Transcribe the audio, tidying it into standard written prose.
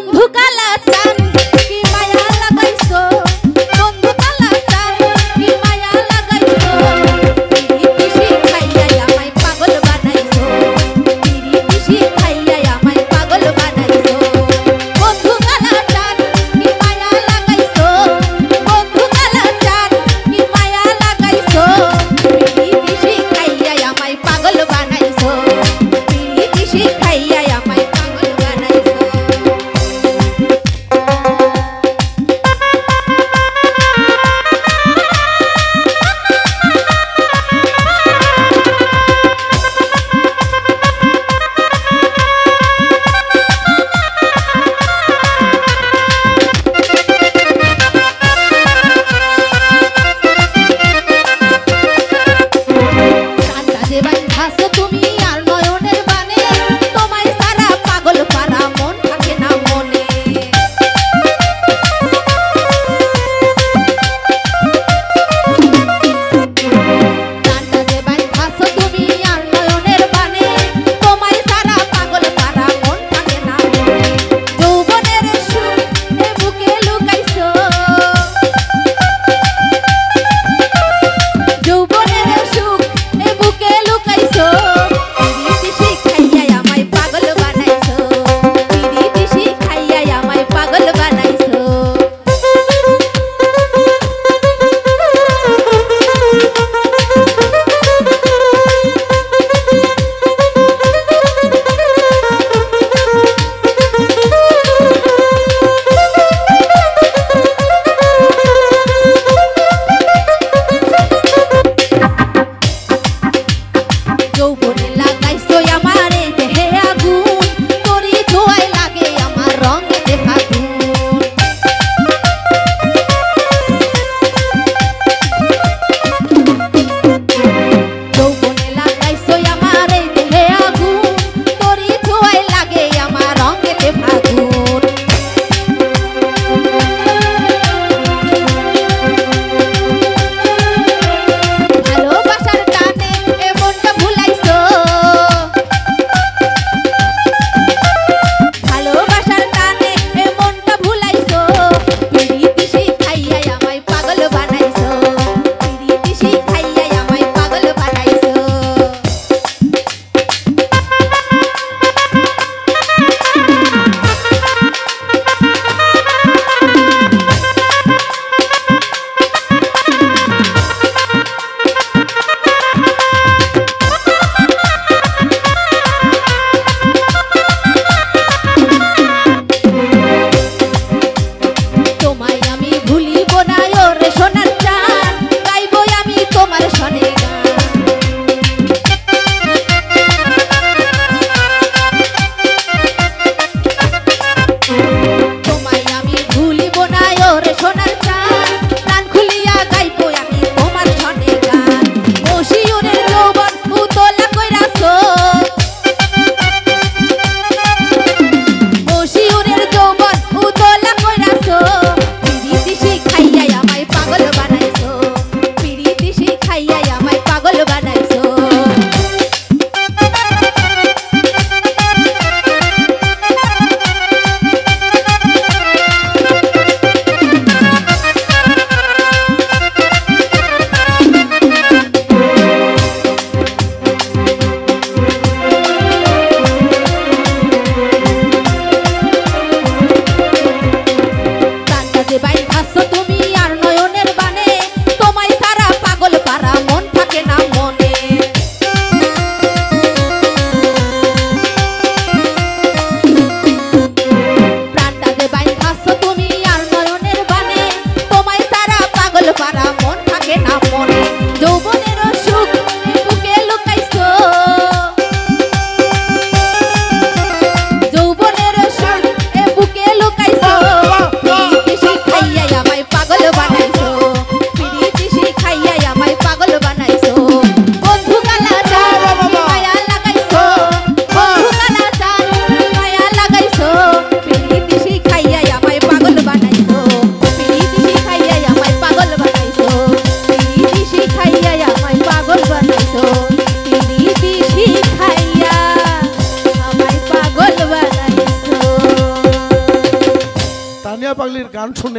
বন্ধু কালা চান কি মায়া লাগাইছো বন্ধু কালা চান কি মায়া লাগাইছো পিরিতি খাইয়া আমায় পাগল বানাইছো পিরিতি খাইয়া আমায় পাগল বানাইছো বন্ধু কালা চান কি মায়া লাগাইছো বন্ধু কালা চান কি মায়া লাগাইছো পিরিতি খাইয়া আমায় পাগল বানাইছো পিরিতি খাইয়া আমায় পাগল বানাইছো তুমি আর নয়নের বানে তোমায় তানিয়া পাগলির গান শুনে